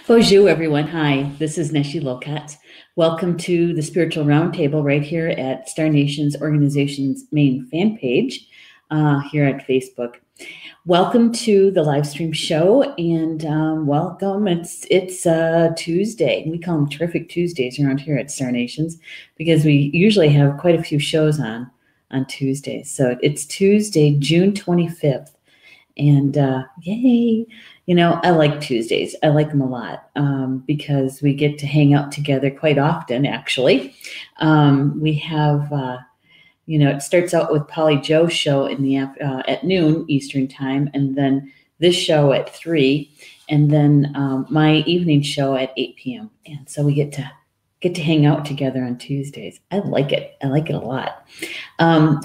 Bonjour, everyone. Hi, this is Neshi Lokotz. Welcome to the Spiritual Roundtable right here at Star Nations Organization's main fan page here at Facebook. Welcome to the live stream show and welcome. It's Tuesday. We call them terrific Tuesdays around here at Star Nations because we usually have quite a few shows on Tuesdays. So it's Tuesday, June 25th. And yay, I like Tuesdays. I like them a lot because we get to hang out together quite often, actually. We have, it starts out with Polly Joe's show in the at noon Eastern time, and then this show at 3, and then my evening show at 8 p.m. And so we get to hang out together on Tuesdays. I like it. I like it a lot.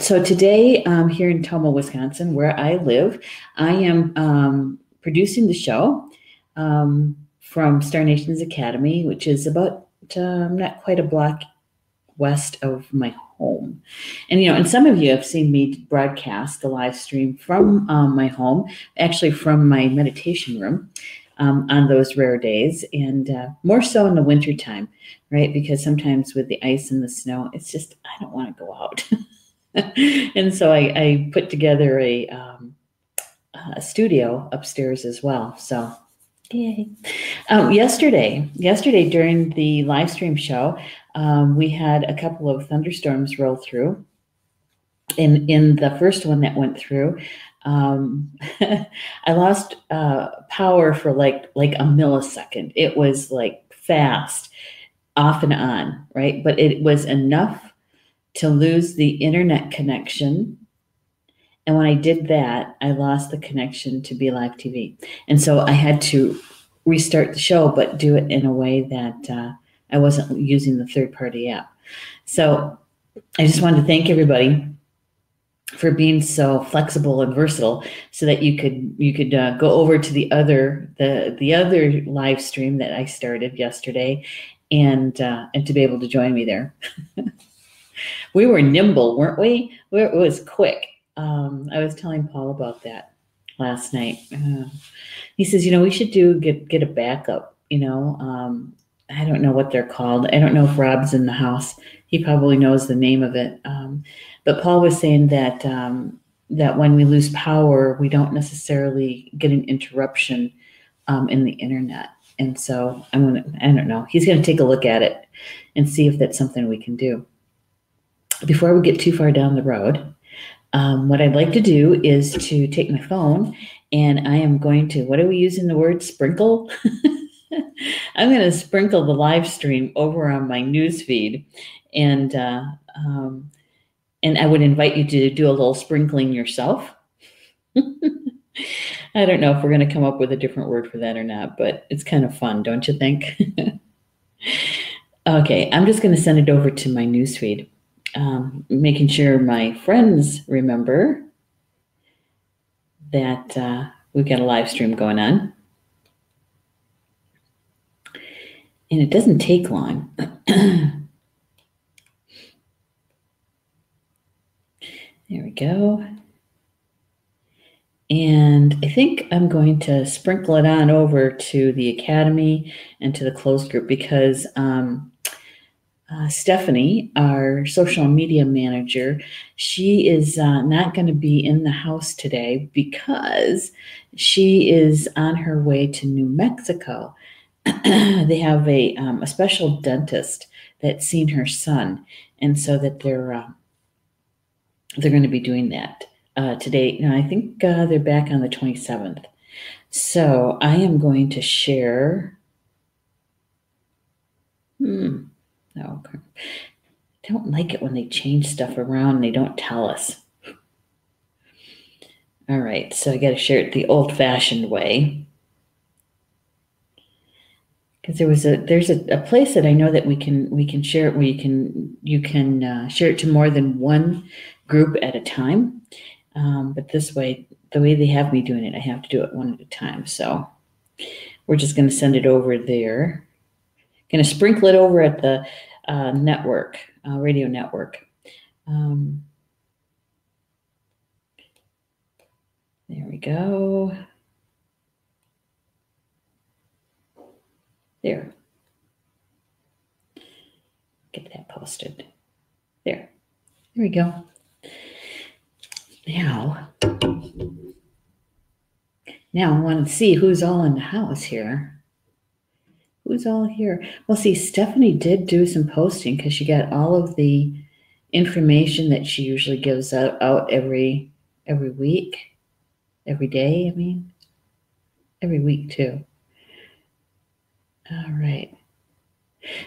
So today, here in Tomah, Wisconsin, where I live, I am producing the show from Star Nations Academy, which is about not quite a block west of my home. And some of you have seen me broadcast the live stream from my home, actually from my meditation room. On those rare days, and more so in the wintertime, right? Because sometimes with the ice and the snow, it's just, I don't want to go out. And so I put together a studio upstairs as well. So, yay. Yesterday during the live stream show, we had a couple of thunderstorms roll through. In the first one that went through, I lost power for like a millisecond. It was like fast, off and on, right? But it was enough to lose the internet connection. And when I did that, I lost the connection to Be Live TV. And so I had to restart the show, but do it in a way that I wasn't using the third-party app. So I just wanted to thank everybody for being so flexible and versatile, so that you could go over to the other live stream that I started yesterday, and to be able to join me there. We were nimble, weren't we? It was quick. I was telling Paul about that last night. He says, we should get a backup. I don't know what they're called. I don't know if Rob's in the house. He probably knows the name of it. But Paul was saying that that when we lose power, we don't necessarily get an interruption in the internet. And so I don't know. He's going to take a look at it and see if that's something we can do. Before we get too far down the road, what I'd like to do is to take my phone, and I am going to, what are we using the word, sprinkle? I'm going to sprinkle the live stream over on my news feed, and I would invite you to do a little sprinkling yourself. I don't know if we're going to come up with a different word for that or not, but it's kind of fun, don't you think? Okay, I'm just going to send it over to my news feed, making sure my friends remember that we've got a live stream going on. And it doesn't take long. There we go. And I think I'm going to sprinkle it on over to the Academy and to the closed group, because Stephanie, our social media manager, she is not going to be in the house today because she is on her way to New Mexico. They have a special dentist that's seen her son, and so that they're going to be doing that today. I think they're back on the 27th. So I am going to share. No, I don't like it when they change stuff around and they don't tell us. All right, so I got to share it the old-fashioned way. Because there's a place that I know that we can share it where you can share it to more than one group at a time. But this way, the way they have me doing it, I have to do it one at a time. So we're just going to send it over there. Going to sprinkle it over at the network, radio network. There we go. There. Get that posted. There. There we go. Now I want to see who's all in the house here. Who's all here? Well, see, Stephanie did do some posting because she got all of the information that she usually gives out every week, every day, I mean, every week too. All right.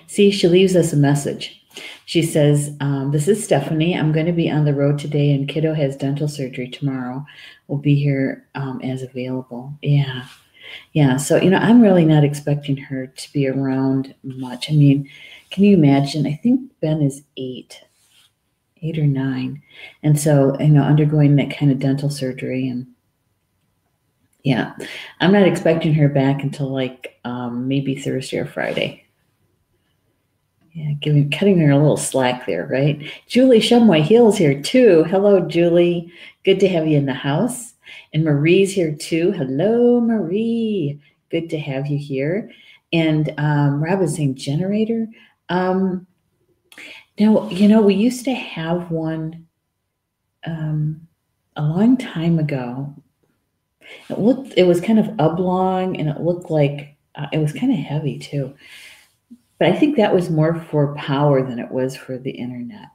See, she leaves us a message. She says, this is Stephanie. I'm going to be on the road today, and kiddo has dental surgery tomorrow. We'll be here as available. Yeah. Yeah. So, I'm really not expecting her to be around much. I mean, can you imagine? I think Ben is 8 or 9. And so, undergoing that kind of dental surgery. And yeah, I'm not expecting her back until like maybe Thursday or Friday. Yeah, cutting her a little slack there, right? Julie Shumway Hill's here too. Hello, Julie. Good to have you in the house. And Marie's here too. Hello, Marie. Good to have you here. And Rob is saying generator. Now, we used to have one a long time ago. It was kind of oblong, and it looked like it was kind of heavy too. But I think that was more for power than it was for the internet,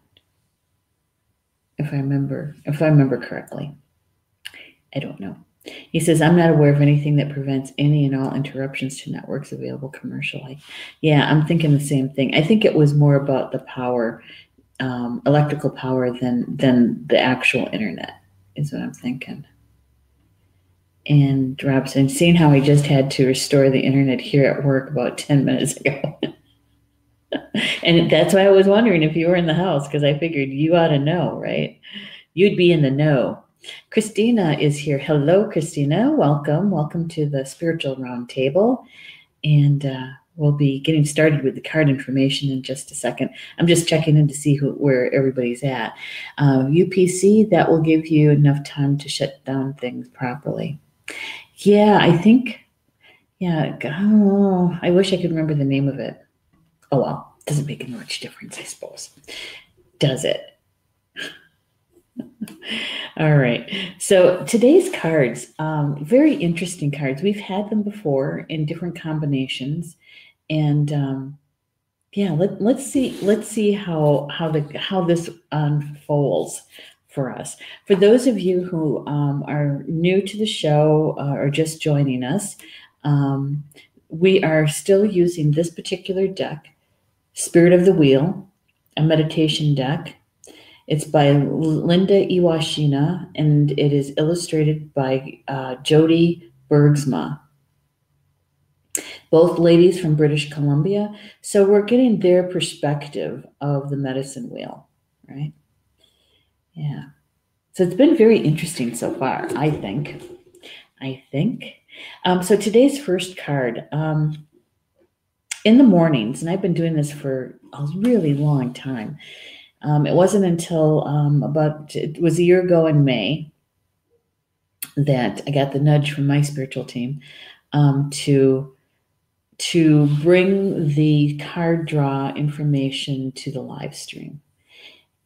if I remember correctly. I don't know. He says, I'm not aware of anything that prevents any and all interruptions to networks available commercially. Yeah, I'm thinking the same thing. I think it was more about the power, electrical power than the actual internet is what I'm thinking. And Robson, seeing how I just had to restore the internet here at work about 10 minutes ago. And that's why I was wondering if you were in the house, because I figured you ought to know, right? You'd be in the know. Christina is here. Hello, Christina. Welcome. Welcome to the Spiritual Roundtable. And we'll be getting started with the card information in just a second. I'm just checking in to see where everybody's at. UPC, that will give you enough time to shut down things properly. Yeah, I think, I wish I could remember the name of it. Oh, well, doesn't make much difference, I suppose. Does it? All right. So today's cards, very interesting cards. We've had them before in different combinations, and let's see how this unfolds for us. For those of you who are new to the show or just joining us, we are still using this particular deck, Spirit of the Wheel, a meditation deck. It's by Linda Iwashina, and it is illustrated by Jody Bergsma. Both ladies from British Columbia. So we're getting their perspective of the medicine wheel, right? Yeah. So it's been very interesting so far, I think. So today's first card, in the mornings, and I've been doing this for a really long time. It wasn't until it was a year ago in May that I got the nudge from my spiritual team to bring the card draw information to the live stream.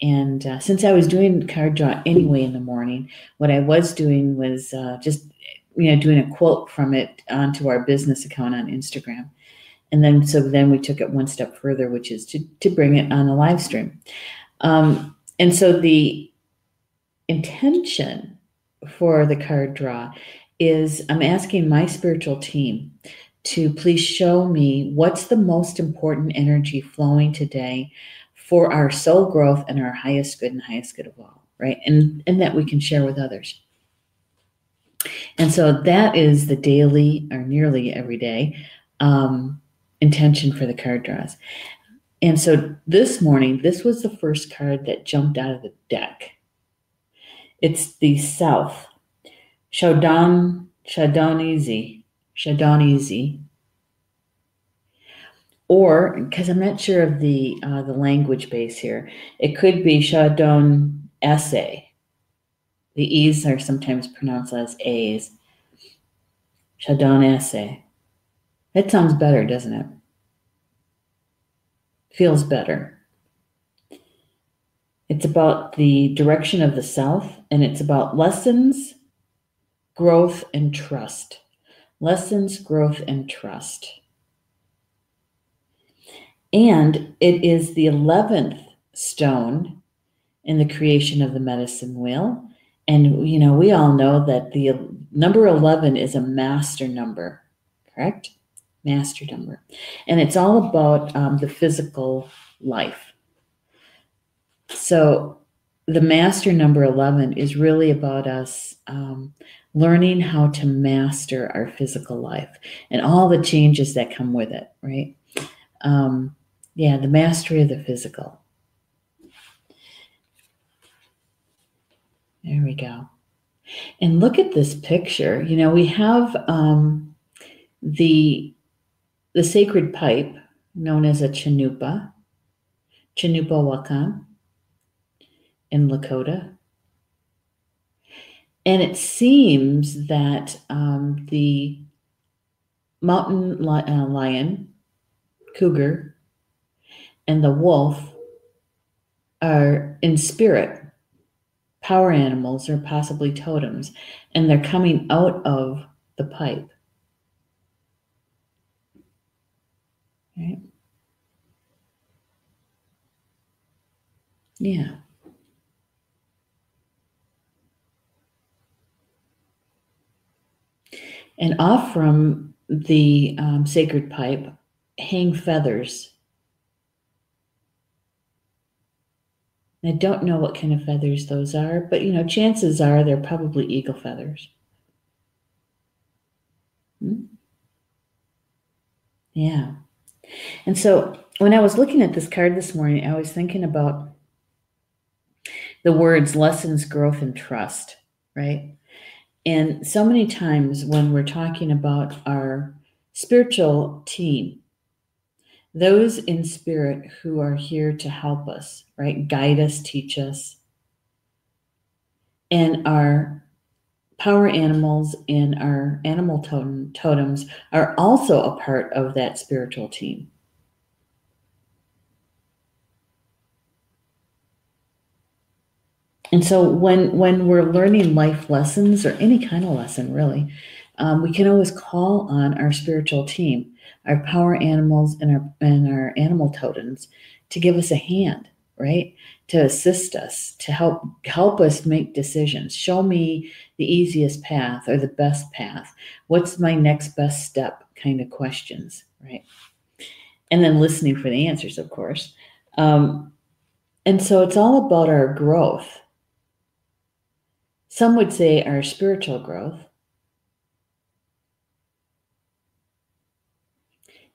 And since I was doing card draw anyway in the morning, what I was doing was just doing a quote from it onto our business account on Instagram. And then we took it one step further, which is to bring it on a live stream. And so the intention for the card draw is I'm asking my spiritual team to please show me what's the most important energy flowing today for our soul growth and our highest good and highest good of all, right? And that we can share with others. And so that is the daily or nearly every day intention for the card draws. And so this morning, this was the first card that jumped out of the deck. It's the South, Shawdonese, or because I'm not sure of the language base here, it could be Shawdonese. The E's are sometimes pronounced as A's. Shawdonese. That sounds better, doesn't it? feels better. It's about the direction of the South, and it's about lessons, growth, and trust. Lessons, growth, and trust. And it is the 11th stone in the creation of the medicine wheel. And, you know, we all know that the number 11 is a master number, correct? Master number. And it's all about the physical life. So the master number 11 is really about us learning how to master our physical life and all the changes that come with it, right? Yeah, the mastery of the physical. There we go. And look at this picture. You know, we have the sacred pipe known as a Chanupa Wakan in Lakota. And it seems that the mountain lion, cougar, and the wolf are in spirit power animals or possibly totems, and they're coming out of the pipe. Right? Yeah. And off from the sacred pipe hang feathers. I don't know what kind of feathers those are, but, you know, chances are they're probably eagle feathers. Yeah. And so when I was looking at this card this morning, I was thinking about the words lessons, growth, and trust, right? And so many times when we're talking about our spiritual team, those in spirit who are here to help us, right? Guide us, teach us. And our power animals and our animal totems are also a part of that spiritual team. And so when we're learning life lessons or any kind of lesson, really, we can always call on our spiritual team, our power animals and our animal totems to give us a hand, right? To assist us, to help us make decisions. Show me the easiest path or the best path. What's my next best step kind of questions, right? And then listening for the answers, of course. And so it's all about our growth. Some would say our spiritual growth.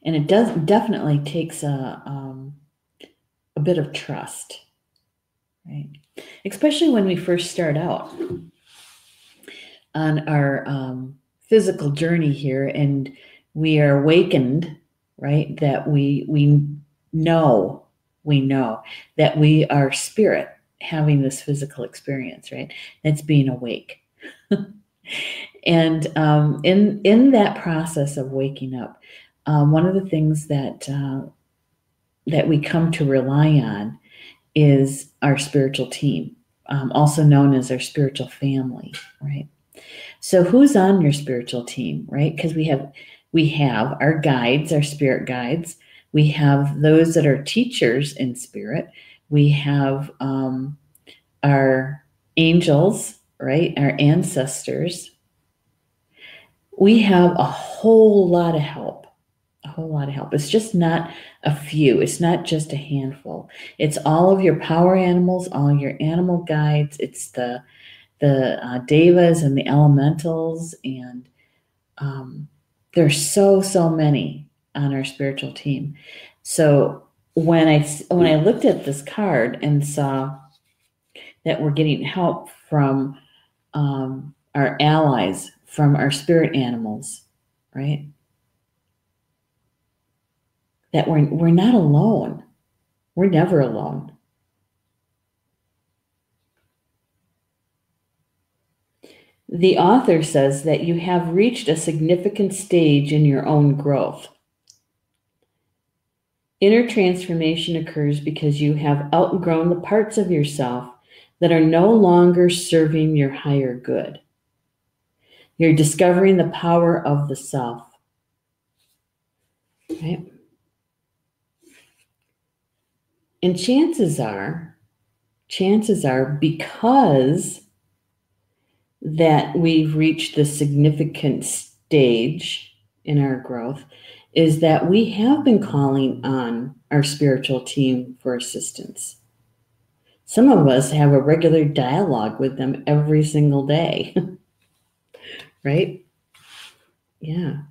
And it definitely takes a bit of trust, right? Especially when we first start out on our physical journey here and we are awakened, right? That we know that we are spirit having this physical experience, right? It's being awake. And in that process of waking up, one of the things that we come to rely on is our spiritual team, also known as our spiritual family, right? So who's on your spiritual team, right? Because we have our guides, our spirit guides. We have those that are teachers in spirit. We have our angels, right? Our ancestors. We have a whole lot of help. A whole lot of help. It's just not a few. It's not just a handful. It's all of your power animals, all your animal guides. It's the devas and the elementals, and there's so many on our spiritual team. So when I looked at this card and saw that we're getting help from our allies, from our spirit animals, right? That we're not alone. We're never alone. The author says that you have reached a significant stage in your own growth. Inner transformation occurs because you have outgrown the parts of yourself that are no longer serving your higher good. You're discovering the power of the self. Right? And chances are, because that we've reached the significant stage in our growth, is that we have been calling on our spiritual team for assistance. Some of us have a regular dialogue with them every single day, right? Yeah.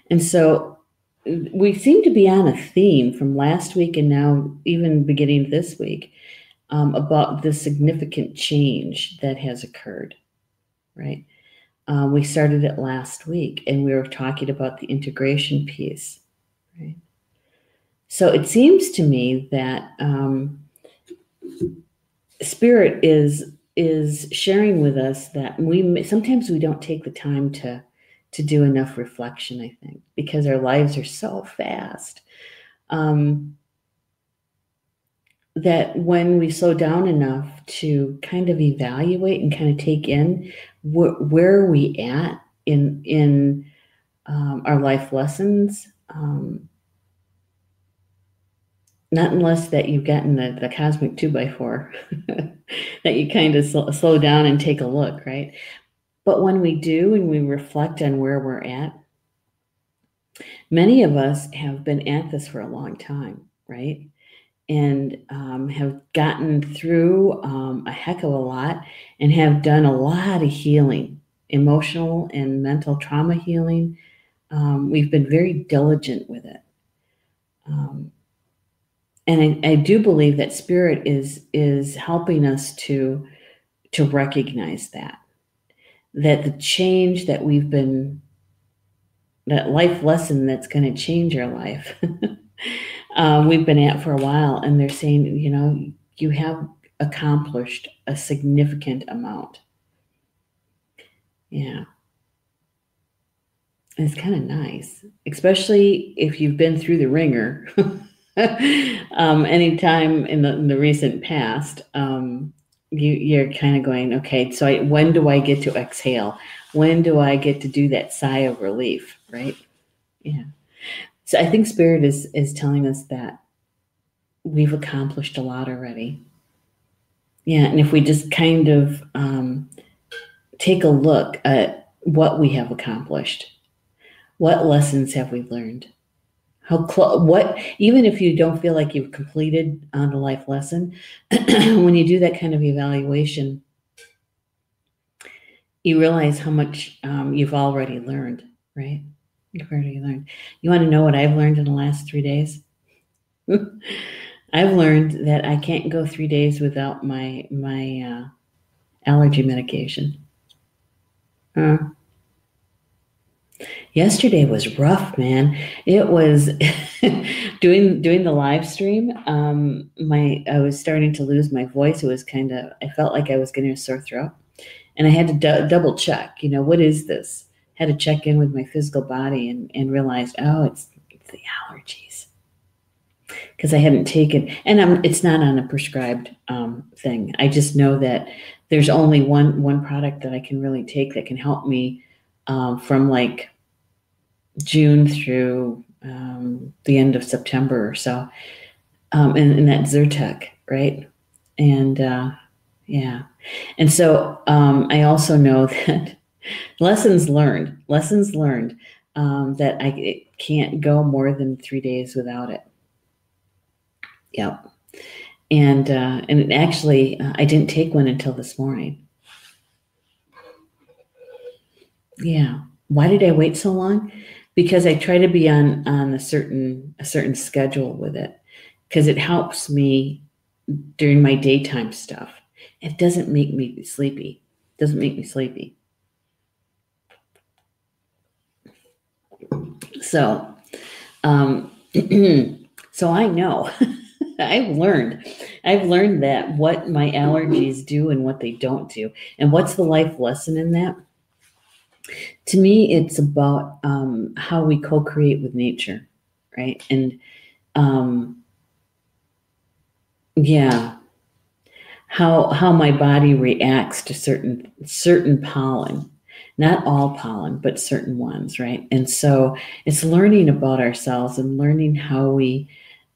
And so we seem to be on a theme from last week and now even beginning this week about the significant change that has occurred, right? We started it last week and we were talking about the integration piece, right? So it seems to me that Spirit is sharing with us that sometimes we don't take the time to do enough reflection, I think, because our lives are so fast. That when we slow down enough to kind of evaluate and kind of take in where are we at in our life lessons, not unless that you've gotten the cosmic 2x4, that you kind of slow down and take a look, right? But when we do and we reflect on where we're at, many of us have been at this for a long time, right? And have gotten through a heck of a lot and have done a lot of healing, emotional and mental trauma healing. We've been very diligent with it. And I do believe that Spirit is helping us to recognize that the change that that life lesson that's going to change our life, we've been at for a while, and they're saying, you have accomplished a significant amount. Yeah. And it's kind of nice, especially if you've been through the ringer. Anytime in the recent past, you're kind of going, okay, so when do I get to exhale? When do I get to do that sigh of relief, right? Yeah. So I think Spirit is telling us that we've accomplished a lot already. Yeah, and if we just kind of take a look at what we have accomplished, what lessons have we learned? Even if you don't feel like you've completed on the life lesson, when you do that kind of evaluation, you realize how much you've already learned, right? You've already learned. You want to know what I've learned in the last 3 days? I've learned that I can't go 3 days without my allergy medication. Yesterday was rough, man. It was doing the live stream. I was starting to lose my voice. It was I felt like I was getting a sore throat, and I had to double check. What is this? Had to check in with my physical body and realized, oh, it's the allergies, because I hadn't taken, and it's not on a prescribed thing. I just know that there's only one product that I can really take that can help me from like June through the end of September or so, and that's Zyrtec, right? And yeah, and so I also know that lessons learned that I can't go more than 3 days without it. Yep. And actually, I didn't take one until this morning. Yeah. Why did I wait so long? Because I try to be on a certain schedule with it, because it helps me during my daytime stuff. It doesn't make me sleepy. So, so I know. I've learned that what my allergies do and what they don't do. And what's the life lesson in that? To me, it's about how we co-create with nature, right? And Yeah. How my body reacts to certain pollen. Not all pollen, but certain ones, right? And so it's learning about ourselves and learning how we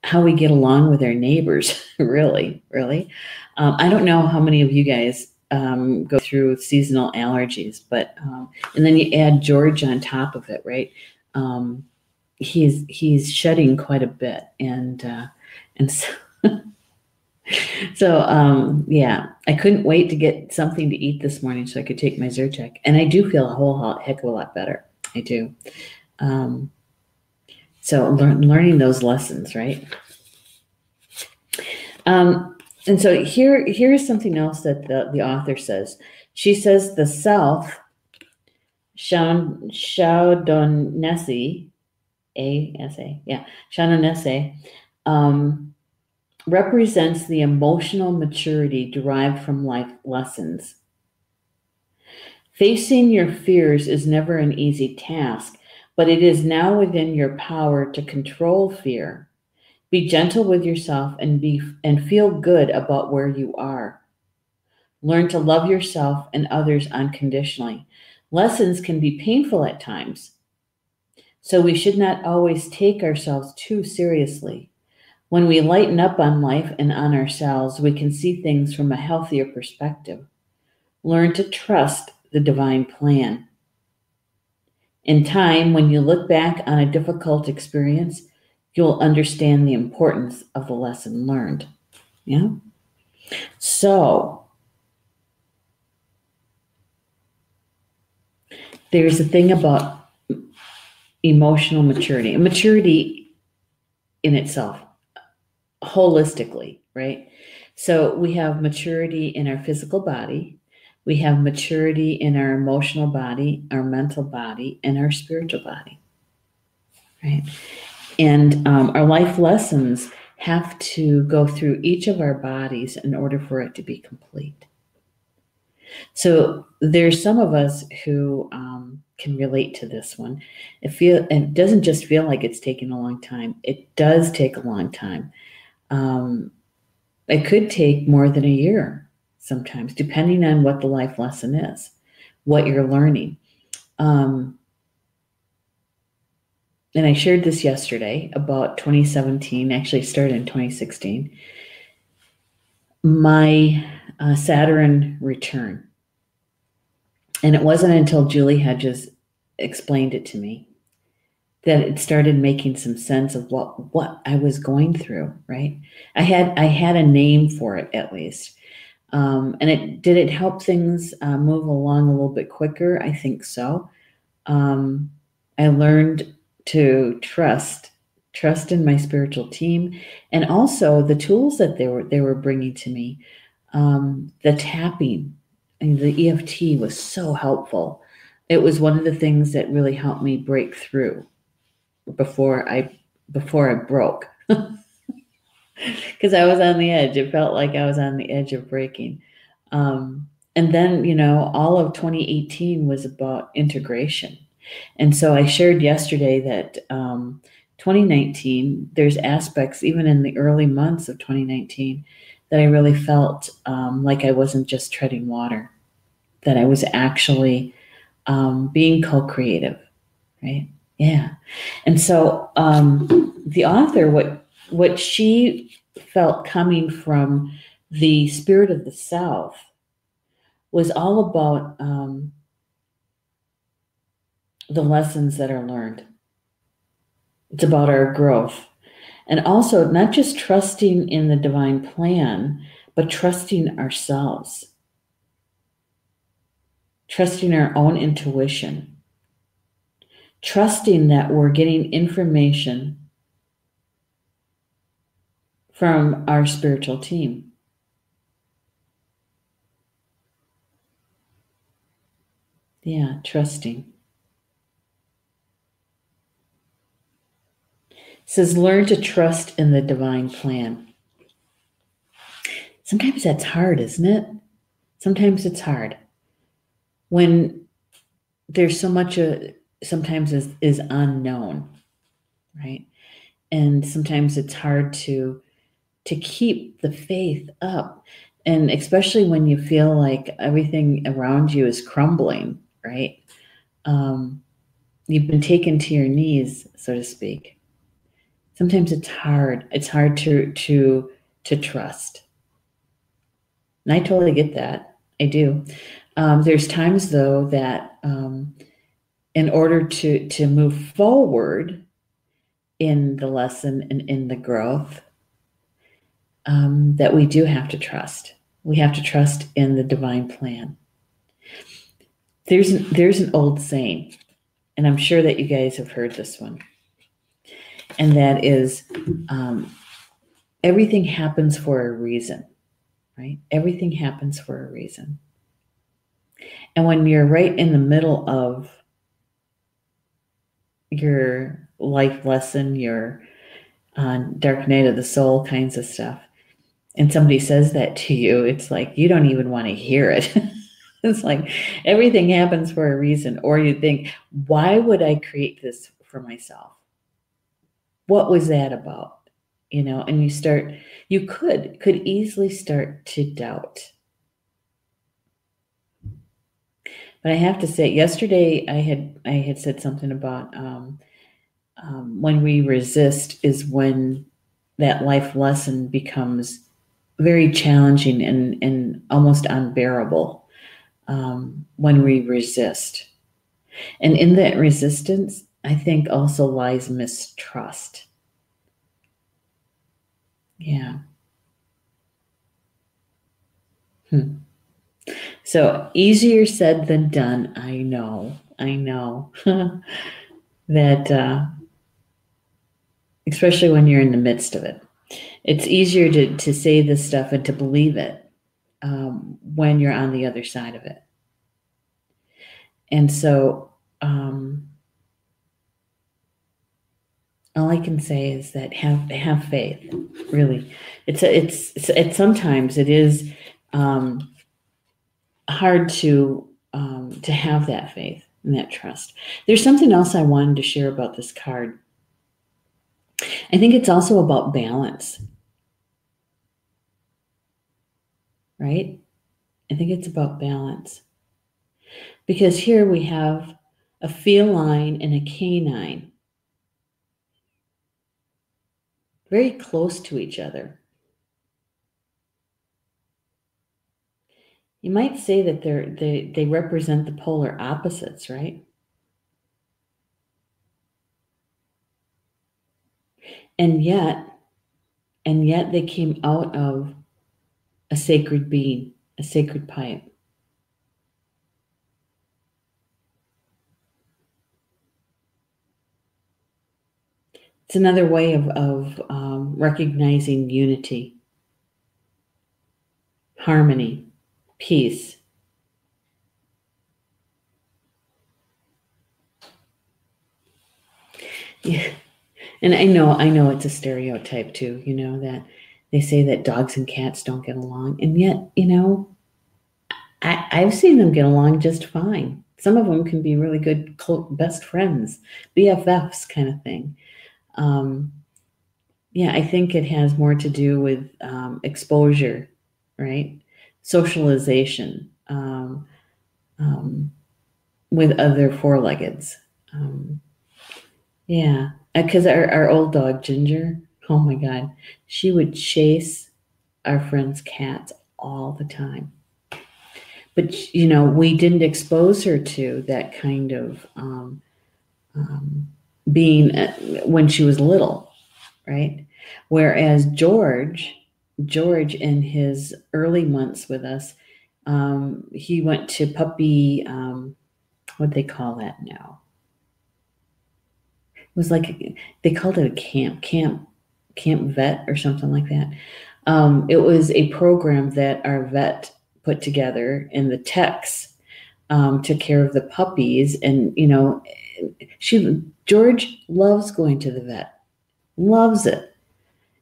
get along with our neighbors, really, really. I don't know how many of you guys go through seasonal allergies, but and then you add George on top of it, right? Um, he's shedding quite a bit, and so, yeah, I couldn't wait to get something to eat this morning so I could take my Zyrtec, and I do feel a whole heck of a lot better. I do. Um, so learning those lessons, right? And so here's something else that the author says. She says the self, Shawdonese, A-S-A, yeah, Shawdonese, represents the emotional maturity derived from life lessons. Facing your fears is never an easy task, but it is now within your power to control fear. Be gentle with yourself and feel good about where you are. Learn to love yourself and others unconditionally. Lessons can be painful at times, so we should not always take ourselves too seriously. When we lighten up on life and on ourselves, we can see things from a healthier perspective. Learn to trust the divine plan. In time, when you look back on a difficult experience, you'll understand the importance of the lesson learned. Yeah? So, there's a thing about emotional maturity, and maturity in itself, holistically, right? So we have maturity in our physical body, we have maturity in our emotional body, our mental body, and our spiritual body, right? And our life lessons have to go through each of our bodies in order for it to be complete. So there's some of us who can relate to this one. It doesn't just feel like it's taking a long time. It does take a long time. It could take more than a year sometimes, depending on what the life lesson is, what you're learning. And I shared this yesterday about 2017, actually started in 2016, my Saturn return. And it wasn't until Julie had just explained it to me that it started making some sense of what I was going through, right? I had a name for it at least. And did it help things move along a little bit quicker? I think so. I learned to trust in my spiritual team, and also the tools that they were bringing to me. The tapping and the EFT was so helpful. It was one of the things that really helped me break through before I broke, because I was on the edge. It felt like I was on the edge of breaking. And then, all of 2018 was about integration. And so I shared yesterday that 2019, there's aspects, even in the early months of 2019, that I really felt like I wasn't just treading water, that I was actually being co-creative, right? Yeah. And so the author, what she felt coming from the spirit of the South was all about the lessons that are learned. It's about our growth. And also not just trusting in the divine plan, but trusting ourselves, trusting our own intuition, trusting that we're getting information from our spiritual team. Yeah, trusting. It says, learn to trust in the divine plan. Sometimes that's hard, isn't it? Sometimes it's hard. When there's so much, sometimes is unknown, right? And sometimes it's hard to to keep the faith up. And especially when you feel like everything around you is crumbling, right? You've been taken to your knees, so to speak. Sometimes it's hard. It's hard to trust. And I totally get that. I do. There's times though that in order to move forward in the lesson and in the growth, that we do have to trust. We have to trust in the divine plan. There's an old saying, and I'm sure that you guys have heard this one, and that is, everything happens for a reason, right? Everything happens for a reason. And when you're right in the middle of your life lesson, your dark night of the soul kinds of stuff, and somebody says that to you, it's like you don't even want to hear it. It's like everything happens for a reason. Or you think, why would I create this for myself? What was that about? And you could easily start to doubt. But I have to say, yesterday I had said something about when we resist is when that life lesson becomes very challenging and almost unbearable, when we resist. And in that resistance, I think also lies mistrust. Yeah. So easier said than done. I know that, especially when you're in the midst of it, it's easier to say this stuff and to believe it when you're on the other side of it. And so all I can say is that have faith. Really, it's sometimes it is hard to have that faith and that trust. There's something else I wanted to share about this card. I think it's also about balance, right? I think it's about balance. Because here we have a feline and a canine, very close to each other. You might say that they represent the polar opposites, right? And yet they came out of a sacred being, a sacred pipe. It's another way of recognizing unity, harmony, peace. Yeah. And I know it's a stereotype too, that they say that dogs and cats don't get along. And yet, I've seen them get along just fine. Some of them can be really good best friends, BFFs kind of thing. Yeah, I think it has more to do with exposure, right? Socialization with other four-leggeds. Yeah, because our old dog, Ginger, oh my God, she would chase our friends' cats all the time. But, we didn't expose her to that kind of being when she was little, right? Whereas George in his early months with us, he went to puppy, what they call that now? It was like, they called it a camp vet or something like that. It was a program that our vet put together, and the techs took care of the puppies. And, George loves going to the vet, loves it.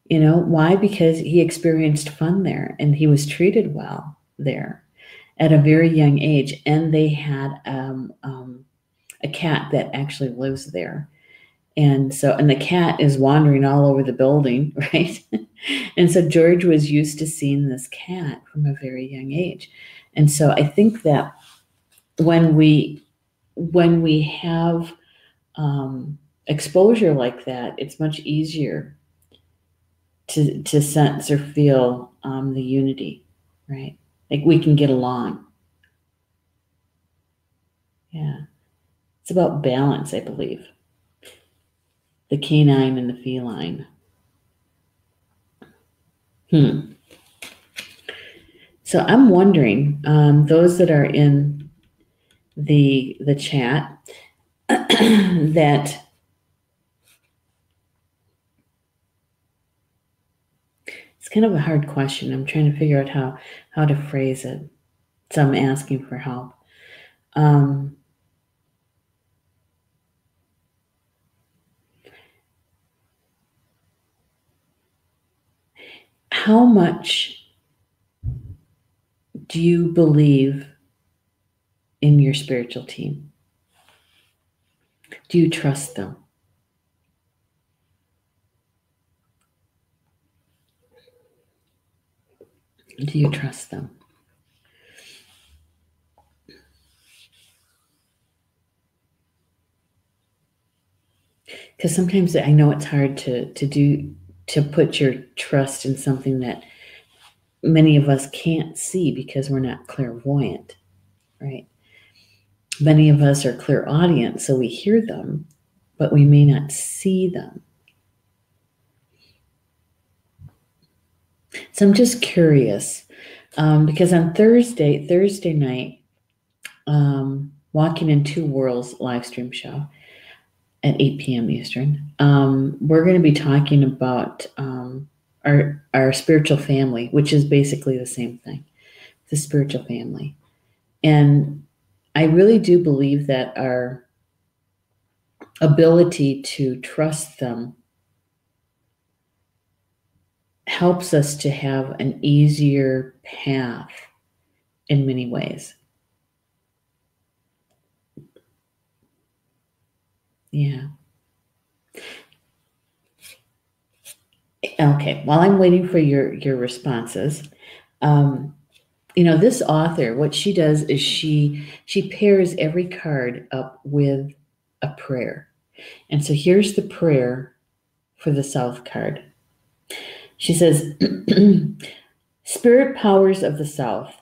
Why? Because he experienced fun there and he was treated well there at a very young age. And they had a cat that actually lives there. And the cat is wandering all over the building, right? And so George was used to seeing this cat from a very young age. And so I think that when we have exposure like that, it's much easier to sense or feel the unity, right? Like we can get along. Yeah. It's about balance, I believe. The canine and the feline. So I'm wondering, those that are in the chat, that it's kind of a hard question. I'm trying to figure out how to phrase it. So I'm asking for help. How much do you believe in your spiritual team? Do you trust them? Do you trust them? Because sometimes I know it's hard to put your trust in something that many of us can't see because we're not clairvoyant, right? Many of us are clairaudient, so we hear them, but we may not see them. So I'm just curious, because on Thursday night, Walking in Two Worlds live stream show at 8 p.m. Eastern, we're going to be talking about our spiritual family, which is basically the same thing, the spiritual family. And I really do believe that our ability to trust them helps us to have an easier path in many ways. Yeah. Okay. While I'm waiting for your responses, this author, what she does is she pairs every card up with a prayer. And so here's the prayer for the South card. She says, Spirit powers of the South,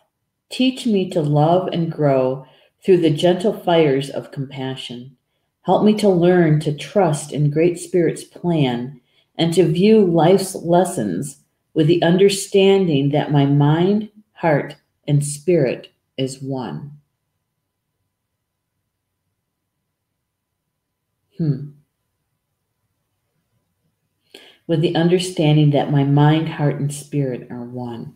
teach me to love and grow through the gentle fires of compassion. Help me to learn to trust in Great Spirit's plan and to view life's lessons with the understanding that my mind, heart, and spirit is one. With the understanding that my mind, heart, and spirit are one.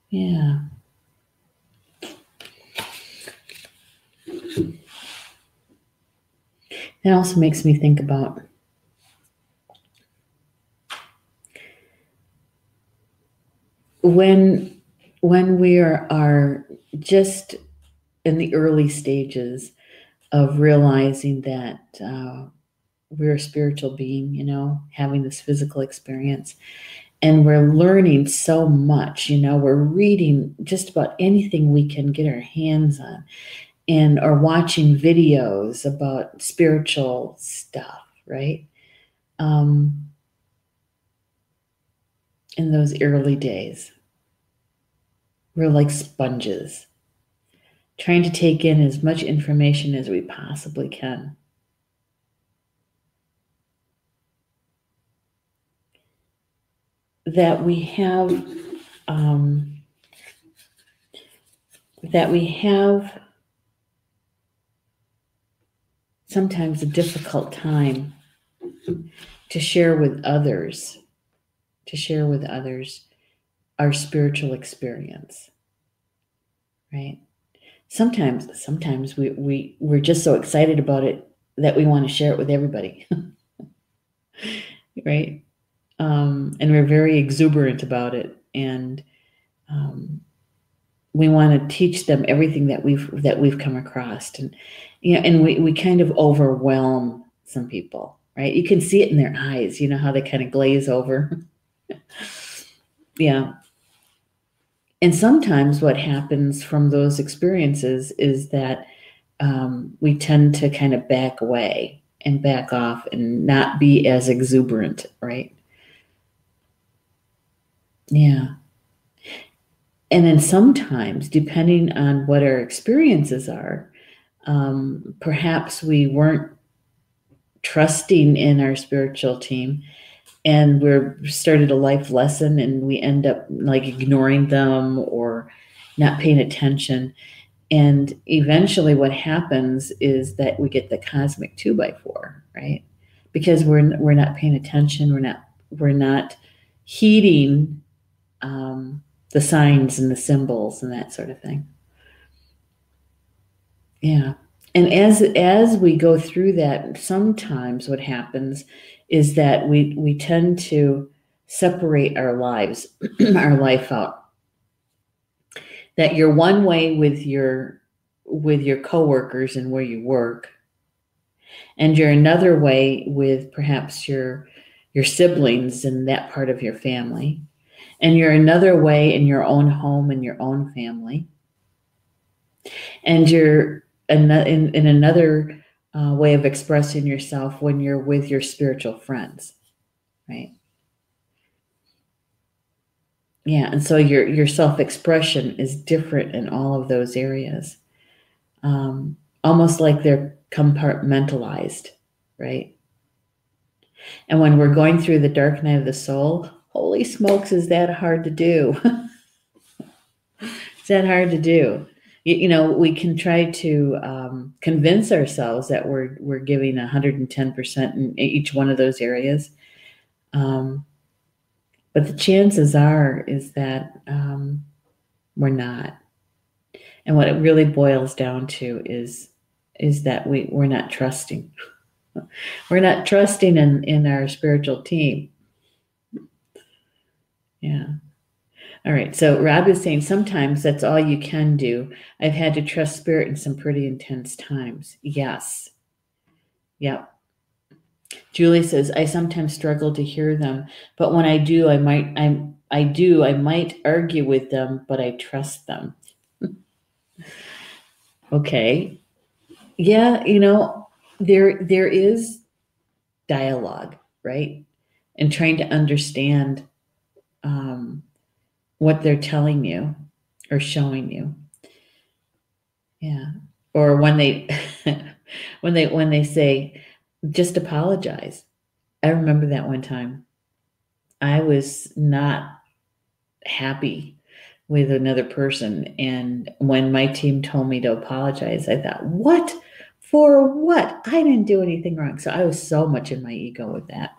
Yeah. It also makes me think about when we are just in the early stages of realizing that we're a spiritual being, having this physical experience, and we're learning so much, we're reading just about anything we can get our hands on, and are watching videos about spiritual stuff, right? In those early days, we're like sponges, trying to take in as much information as we possibly can. That we have sometimes a difficult time to share with others our spiritual experience, right? Sometimes we're just so excited about it that we want to share it with everybody, right? And we're very exuberant about it, and we want to teach them everything that we've come across, and and we kind of overwhelm some people, right? You can see it in their eyes, how they kind of glaze over. Yeah. And sometimes what happens from those experiences is that we tend to kind of back away and back off and not be as exuberant, right? Yeah. And then sometimes, depending on what our experiences are, perhaps we weren't trusting in our spiritual team, and we're started a life lesson, and we end up like ignoring them or not paying attention. And eventually what happens is that we get the cosmic 2x4, right? Because we're not paying attention, we're not heeding the signs and the symbols and that sort of thing. Yeah. And as we go through that, sometimes what happens is that we tend to separate our lives, our life out. That you're one way with your coworkers and where you work, and you're another way with perhaps your siblings and that part of your family, and you're another way in your own home and your own family, and you're in another way of expressing yourself when you're with your spiritual friends, right? Yeah. And so your self-expression is different in all of those areas, almost like they're compartmentalized, right? And when we're going through the dark night of the soul, holy smokes, is that hard to do? Is that hard to do? We can try to convince ourselves that we're giving 110% in each one of those areas. But the chances are is that we're not. And what it really boils down to is that we're not trusting. We're not trusting in our spiritual team. Yeah. All right. So Rob is saying sometimes that's all you can do. I've had to trust spirit in some pretty intense times. Yes. Yep. Julie says, I sometimes struggle to hear them, but when I do, I might argue with them, but I trust them. Okay. Yeah, there is dialogue, right? And trying to understand what they're telling you or showing you. Yeah. Or when they when they say, just apologize. I remember that one time. I was not happy with another person, and when my team told me to apologize, I thought, what? For what? I didn't do anything wrong. So I was so much in my ego with that.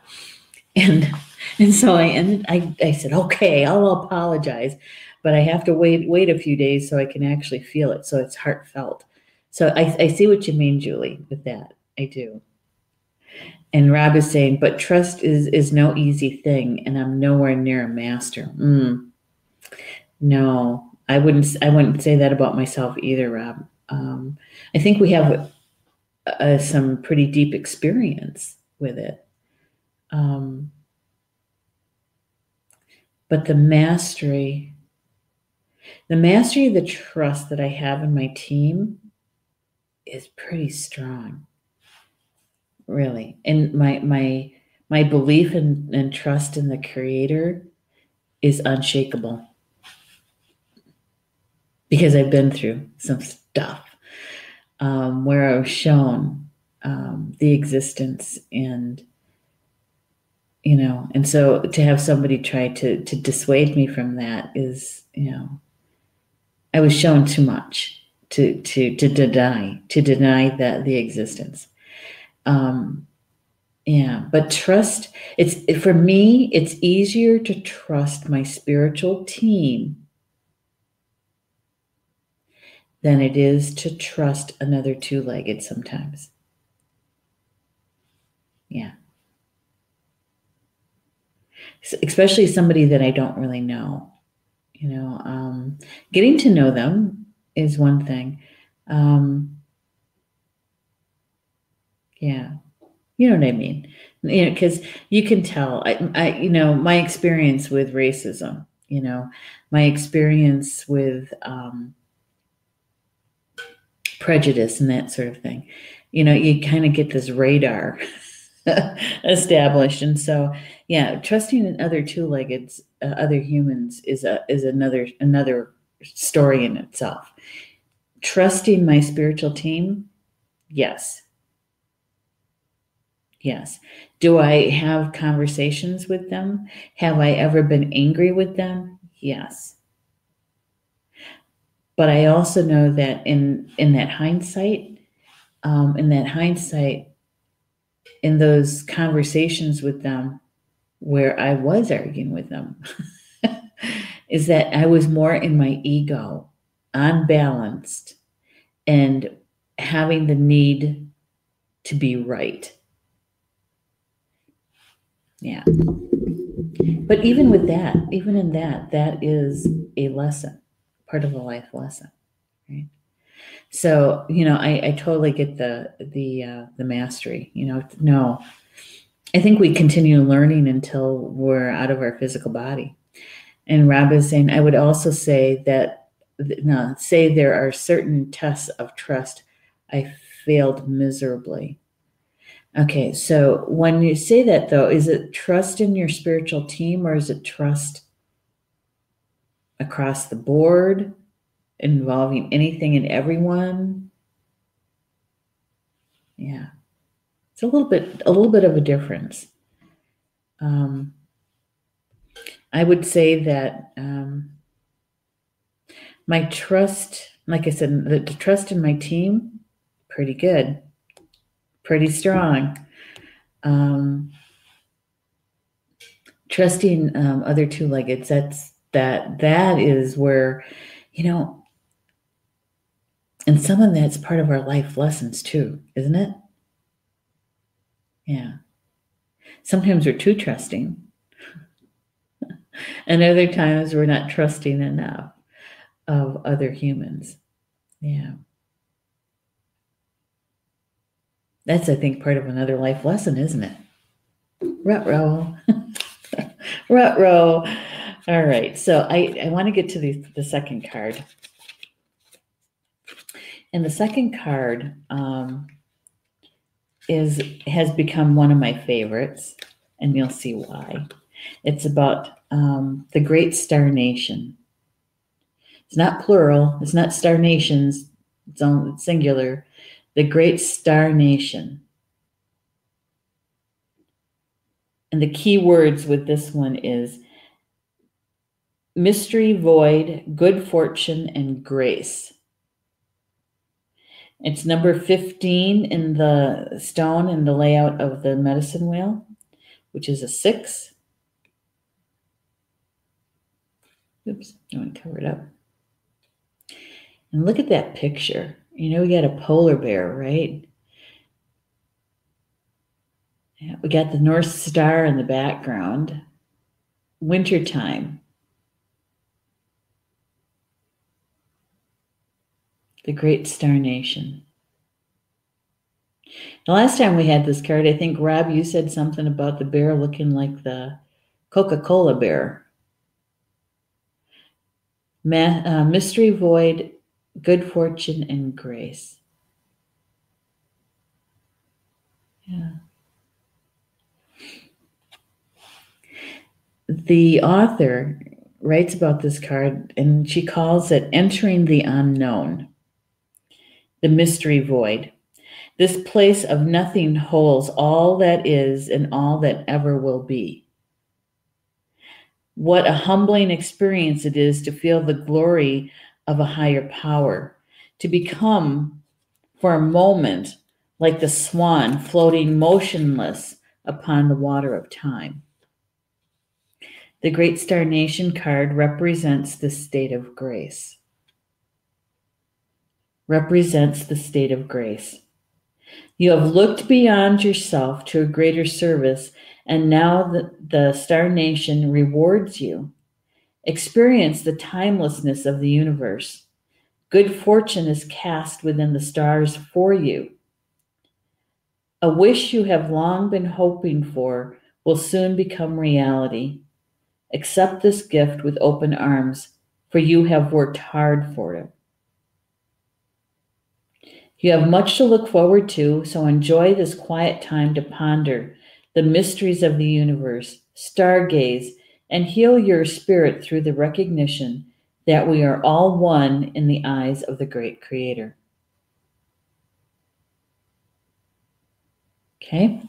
And so I said, okay, I'll apologize, but I have to wait a few days so I can actually feel it, so it's heartfelt. So I see what you mean, Julie, with that. I do. And Rob is saying, but trust is no easy thing, and I'm nowhere near a master. No, I wouldn't say that about myself either, Rob. I think we have some pretty deep experience with it. But the mastery of the trust that I have in my team is pretty strong, really. And my belief and trust in the Creator is unshakable, because I've been through some stuff where I was shown the existence, and and so to have somebody try to dissuade me from that is, I was shown too much to deny that the existence. Yeah, but trust, for me, it's easier to trust my spiritual team than it is to trust another two-legged sometimes. Yeah. Especially somebody that I don't really know. Getting to know them is one thing. Yeah, you know what I mean? Because you can tell, my experience with racism, my experience with prejudice and that sort of thing, you kind of get this radar established. And so, yeah, trusting in other two-legged, other humans is another story in itself. Trusting my spiritual team, yes. Yes. Do I have conversations with them? Have I ever been angry with them? Yes. But I also know that in that hindsight, in those conversations with them where I was arguing with them, is that I was more in my ego, unbalanced, and having the need to be right. Yeah. But even in that is a lesson, part of a life lesson, right? So, I totally get the mastery, no, I think we continue learning until we're out of our physical body. And Rob is saying, I would also say that, say there are certain tests of trust I failed miserably. Okay, so when you say that, though, is it trust in your spiritual team, or is it trust across the board, involving anything and everyone? Yeah, it's a little bit of a difference. I would say that my trust, like I said, the trust in my team, pretty good, pretty strong. Trusting other two-leggeds, that is where, and some of that's part of our life lessons too, isn't it? Yeah. Sometimes we're too trusting, and other times we're not trusting enough of other humans. Yeah. That's, I think, part of another life lesson, isn't it? Ruh-roh. Ruh-roh. All right. So I want to get to the second card. And the second card has become one of my favorites, and you'll see why. It's about the Great Star Nation. It's not plural. It's not star nations. It's singular. The Great Star Nation. And the key words with this one is mystery, void, good fortune, and grace. It's number 15 in the stone in the layout of the medicine wheel, which is a 6. Oops, I want to cover it up. And look at that picture. We got a polar bear, right? Yeah, we got the North Star in the background. Wintertime. The Great Star Nation. The last time we had this card, I think, Rob, you said something about the bear looking like the Coca-Cola bear. Mystery, void, good fortune, and grace. Yeah. The author writes about this card, and she calls it entering the unknown, the mystery void. This place of nothing holds all that is and all that ever will be. What a humbling experience it is to feel the glory of a higher power, to become for a moment like the swan floating motionless upon the water of time. The Great Star Nation card represents the state of grace. Represents the state of grace. You have looked beyond yourself to a greater service, and now the Star Nation rewards you. Experience the timelessness of the universe. Good fortune is cast within the stars for you. A wish you have long been hoping for will soon become reality. Accept this gift with open arms, for you have worked hard for it. You have much to look forward to, so enjoy this quiet time to ponder the mysteries of the universe, stargaze, and heal your spirit through the recognition that we are all one in the eyes of the great Creator. Okay?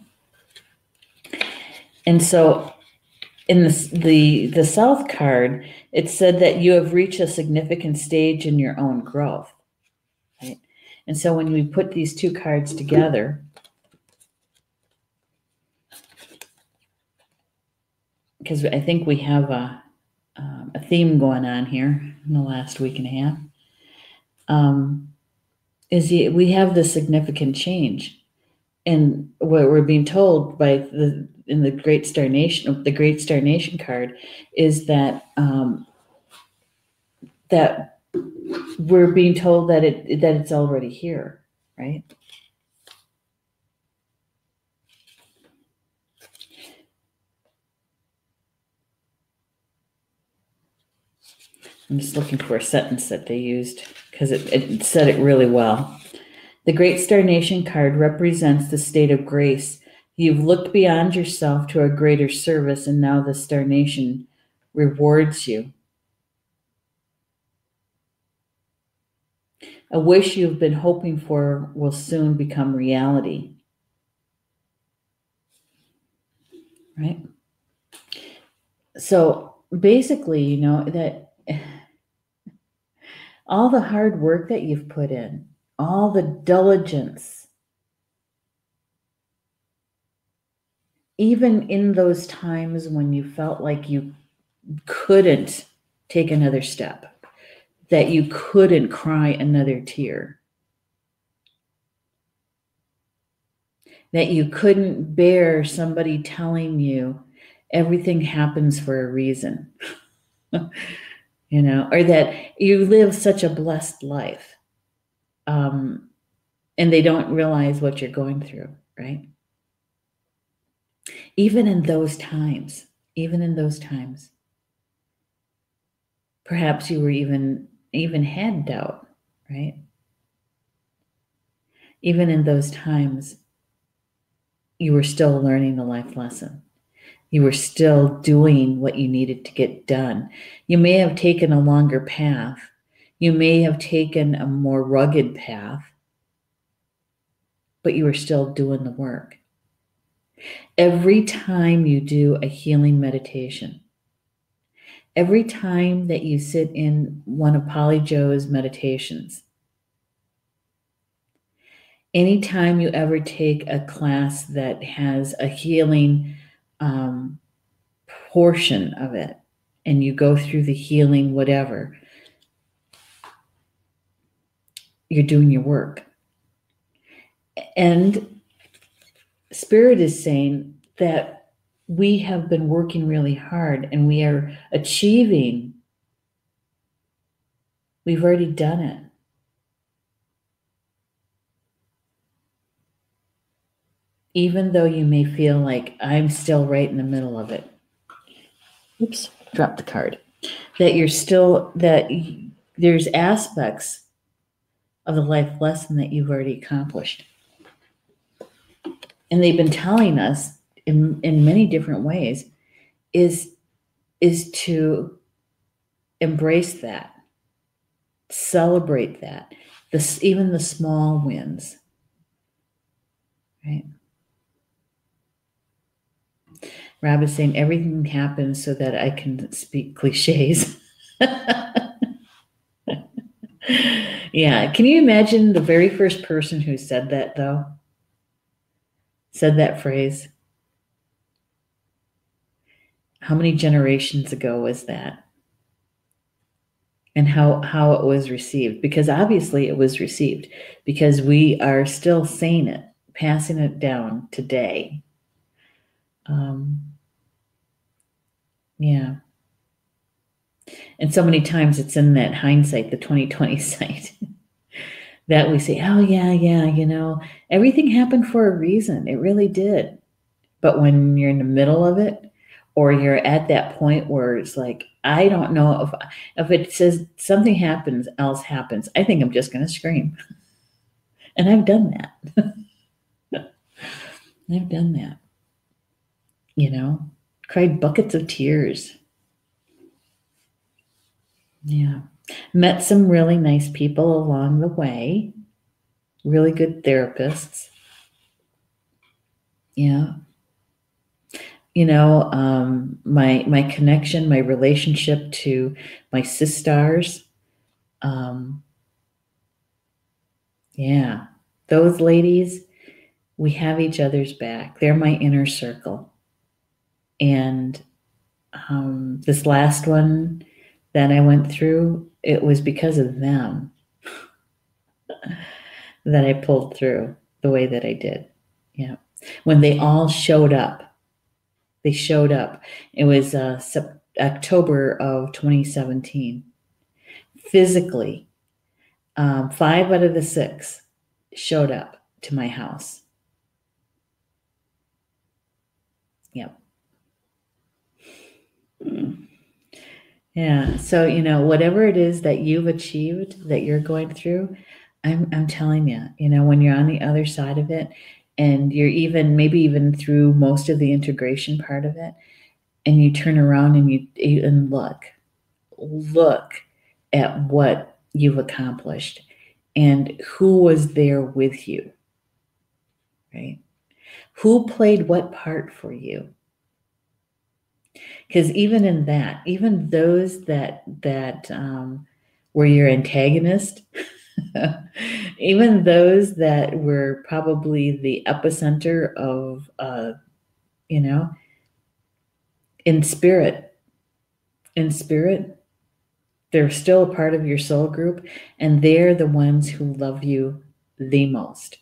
And so in the South card, it said that you have reached a significant stage in your own growth. Right? And so when we put these two cards together, because I think we have a theme going on here in the last week and a half, we have this significant change. And what we're being told in the Great Star Nation card is that that we're being told that it's already here, right? I'm just looking for a sentence that they used because it said it really well. The Great Star Nation card represents the state of grace. You've looked beyond yourself to a greater service, and now the Star Nation rewards you. A wish you've been hoping for will soon become reality. Right? So basically, you know, that all the hard work that you've put in, all the diligence, even in those times when you felt like you couldn't take another step, that you couldn't cry another tear, that you couldn't bear somebody telling you everything happens for a reason, you know, or that you live such a blessed life, and they don't realize what you're going through, right? Even in those times, perhaps you were even had doubt, right? Even in those times, you were still learning the life lesson. You were still doing what you needed to get done. You may have taken a longer path. You may have taken a more rugged path, but you were still doing the work. Every time you do a healing meditation, every time that you sit in one of Polly Joe's meditations, anytime you ever take a class that has a healing portion of it, and you go through the healing whatever, you're doing your work. And Spirit is saying that we have been working really hard and we are achieving. We've already done it. Even though you may feel like I'm still right in the middle of it. Oops, dropped the card. That you're still, that there's aspects of the life lesson that you've already accomplished. And they've been telling us in many different ways is to embrace that, celebrate that, even the small wins, right? Rob is saying everything happens so that I can speak cliches. Yeah, can you imagine the very first person who said that, though? Said that phrase? How many generations ago was that? And how it was received? Because obviously it was received, because we are still saying it, passing it down today. Yeah. And so many times it's in that hindsight, the 2020 sight, that we say, oh, yeah, everything happened for a reason. It really did. But when you're in the middle of it, or you're at that point where it's like, I don't know if it says something else happens, I think I'm just going to scream. And I've done that. I've done that. Cried buckets of tears. Yeah. Met some really nice people along the way. Really good therapists. Yeah. My connection, my relationship to my sisters. Yeah. Those ladies, we have each other's back. They're my inner circle. And this last one that I went through, it was because of them that I pulled through the way that I did. Yeah. When they all showed up, It was October of 2017. Physically, 5 out of the 6 showed up to my house. Yep. Yeah. So, whatever it is that you've achieved, that you're going through, I'm telling you, when you're on the other side of it, and you're maybe even through most of the integration part of it, and you turn around and you look at what you've accomplished and who was there with you, right? Who played what part for you? Because even in that, even those that were your antagonist, even those that were probably the epicenter of, in spirit, they're still a part of your soul group, and they're the ones who love you the most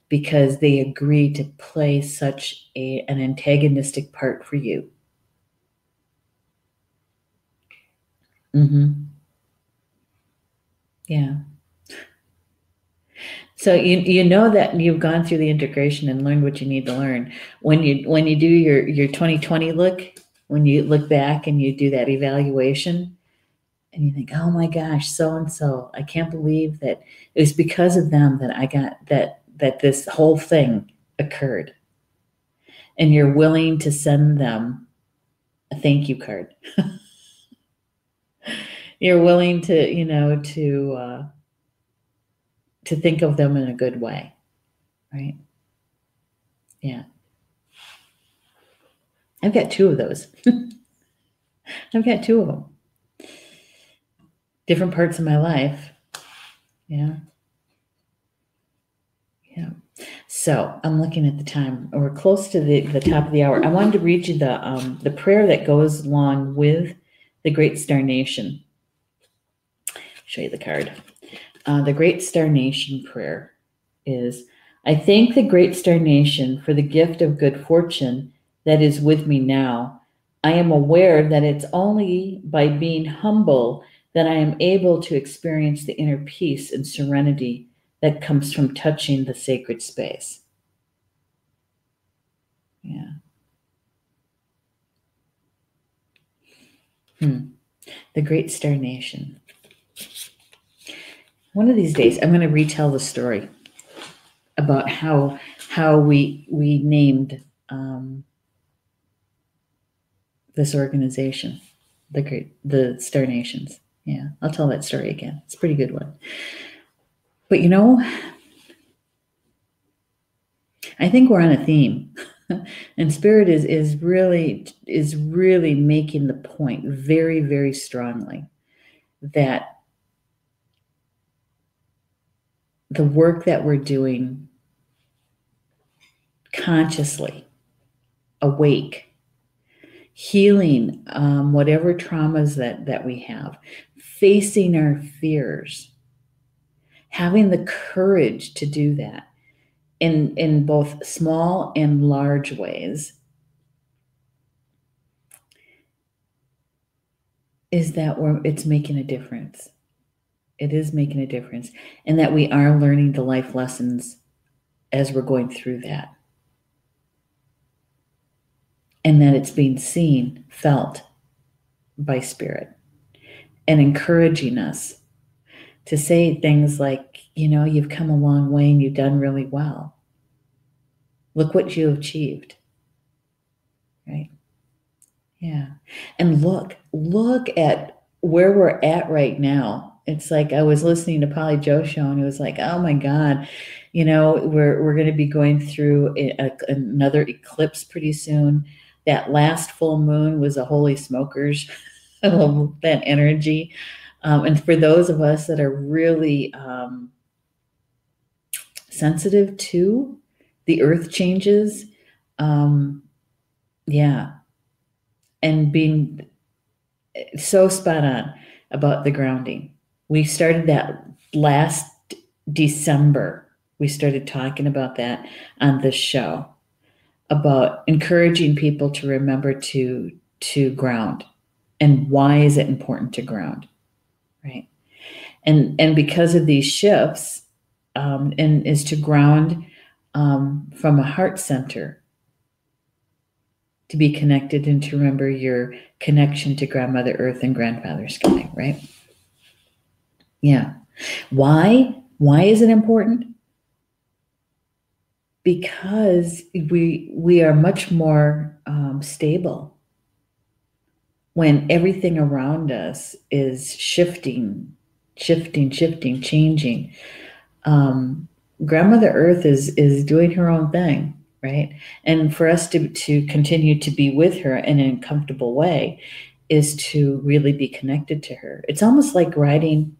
because they agree to play such an antagonistic part for you. Mm-hmm. Yeah. So you know that you've gone through the integration and learned what you need to learn. When you do your 2020 look, when you look back and you do that evaluation, and you think, oh my gosh, so and so, I can't believe that it was because of them that I got that this whole thing occurred. And you're willing to send them a thank you card. You're willing to to think of them in a good way, right? Yeah. I've got 2 of those. I've got 2 of them. Different parts of my life. Yeah. Yeah. So I'm looking at the time. We're close to the top of the hour. I wanted to read you the prayer that goes along with the Great Star Nation. Show you the card. The Great Star Nation prayer is, I thank the Great Star Nation for the gift of good fortune that is with me now. I am aware that it's only by being humble that I am able to experience the inner peace and serenity that comes from touching the sacred space. Yeah. The Great Star Nation. One of these days, I'm going to retell the story about how we named this organization, the Star Nations. Yeah, I'll tell that story again. It's a pretty good one. But I think we're on a theme, and Spirit is really making the point very, very strongly that the work that we're doing consciously, awake, healing whatever traumas that we have, facing our fears, having the courage to do that in both small and large ways, is that it's making a difference. It is making a difference, and that we are learning the life lessons as we're going through that. And that it's being seen, felt by spirit, and encouraging us to say things like, you've come a long way and you've done really well. Look what you achieved, right? Yeah. And look at where we're at right now. It's like I was listening to Polly Joe's show, and it was like, oh my God, we're going to be going through another eclipse pretty soon. That last full moon was a holy smokers. I love that energy. And for those of us that are really sensitive to the earth changes, yeah, and being so spot on about the grounding. We started that last December. We started talking about that on this show, about encouraging people to remember to ground, and why is it important to ground, right? And because of these shifts, and is to ground from a heart center, to be connected and to remember your connection to Grandmother Earth and Grandfather Sky, right? Yeah. Why is it important? Because we are much more stable when everything around us is shifting, changing. Grandmother Earth is doing her own thing, right? And for us to continue to be with her in a comfortable way is to really be connected to her. It's almost like riding,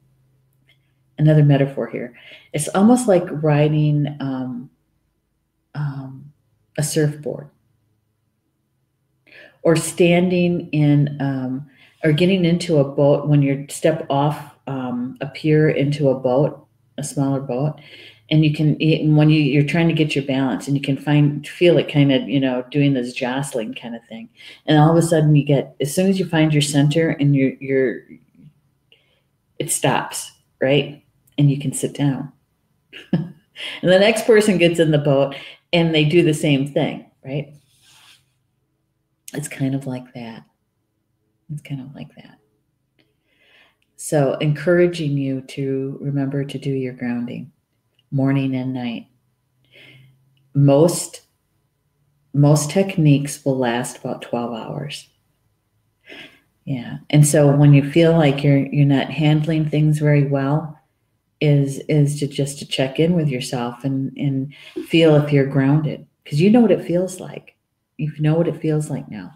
another metaphor here, it's almost like riding a surfboard, or standing in or getting into a boat. When you step off a pier into a boat, a smaller boat, and you can, when you're trying to get your balance, and you can feel it kind of, doing this jostling kind of thing. And all of a sudden as soon as you find your center, and it stops, right? And you can sit down. And the next person gets in the boat and they do the same thing, right? It's kind of like that. So encouraging you to remember to do your grounding morning and night. Most techniques will last about 12 hours. Yeah. And so when you feel like you're not handling things very well, is to check in with yourself and feel if you're grounded, because you know what it feels like. You know what it feels like now.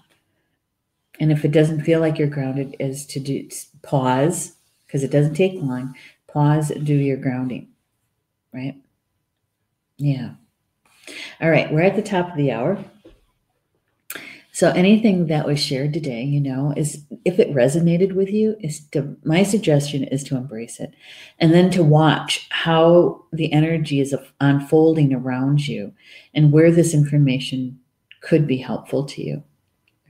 And if it doesn't feel like you're grounded, is to pause, because it doesn't take long. Pause and do your grounding, right? Yeah. All right, we're at the top of the hour. So anything that was shared today, is, if it resonated with you, my suggestion is to embrace it, and then to watch how the energy is unfolding around you, and where this information could be helpful to you.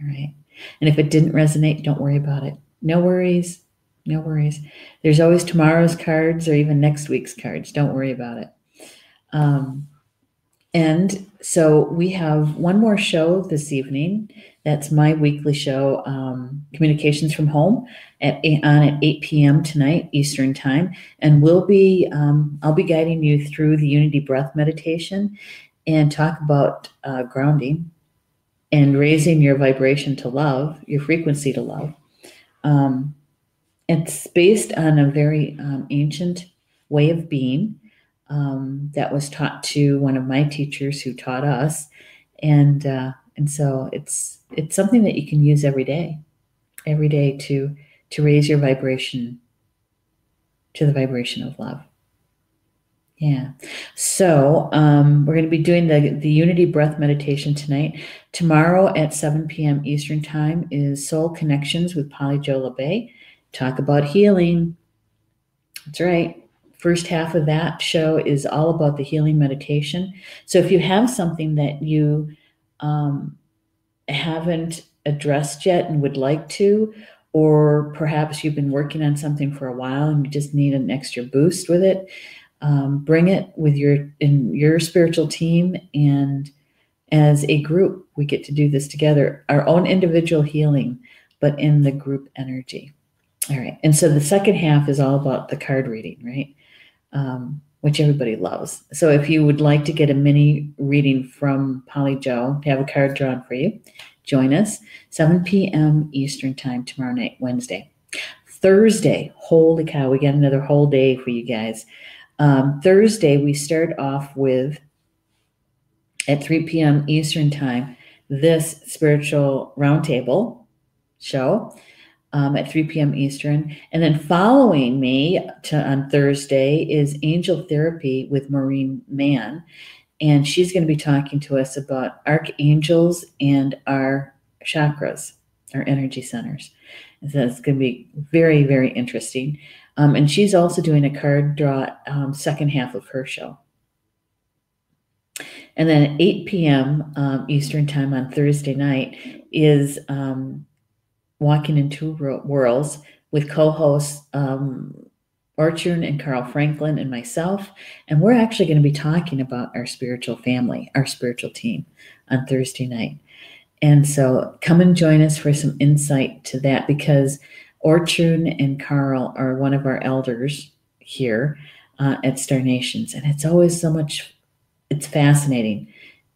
All right. And if it didn't resonate, don't worry about it. No worries. There's always tomorrow's cards, or even next week's cards. Don't worry about it. And so we have one more show this evening. That's my weekly show, Communications from Home, on at 8 p.m. tonight, Eastern Time. And I'll be guiding you through the Unity Breath Meditation, and talk about grounding and raising your vibration to love, your frequency to love. It's based on a very ancient way of being, that was taught to one of my teachers who taught us, and so it's something that you can use every day to raise your vibration to the vibration of love. Yeah. So we're going to be doing the Unity Breath Meditation tonight. Tomorrow at 7 p.m. Eastern Time is Soul Connections with Polly Jo LeBay. Talk about healing. That's right. First half of that show is all about the healing meditation. So if you have something that you haven't addressed yet and would like to, or perhaps you've been working on something for a while and you just need an extra boost with it, bring it with your spiritual team, and as a group, we get to do this together, our own individual healing, but in the group energy. All right. And so the second half is all about the card reading, right? Which everybody loves. So if you would like to get a mini reading from Polly Joe, to have a card drawn for you, join us 7 p.m. Eastern time tomorrow night, Wednesday. Thursday, holy cow, we got another whole day for you guys. Thursday, we start off with, at 3 p.m. Eastern time, this spiritual roundtable show at 3 p.m. Eastern. And then following me on Thursday is Angel Therapy with Maureen Mann. And she's going to be talking to us about archangels and our chakras, our energy centers. And so it's going to be very, very interesting. And she's also doing a card draw second half of her show. And then at 8 p.m. Eastern time on Thursday night is Walking in Two Worlds with co-hosts Orchard and Carl Franklin and myself. And we're actually going to be talking about our spiritual family, our spiritual team on Thursday night. And so come and join us for some insight to that, because Orchard and Carl are one of our elders here at Star Nations. And it's always so much, it's fascinating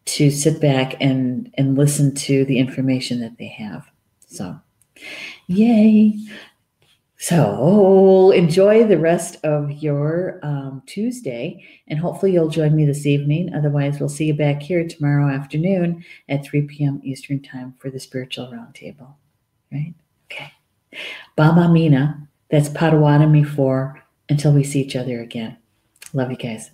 to sit back and listen to the information that they have. So yay. So enjoy the rest of your Tuesday, and hopefully you'll join me this evening. Otherwise, we'll see you back here tomorrow afternoon at 3 p.m. Eastern time for the Spiritual Roundtable, right? Okay. Bama Mina, that's Potawatomi for until we see each other again. Love you guys.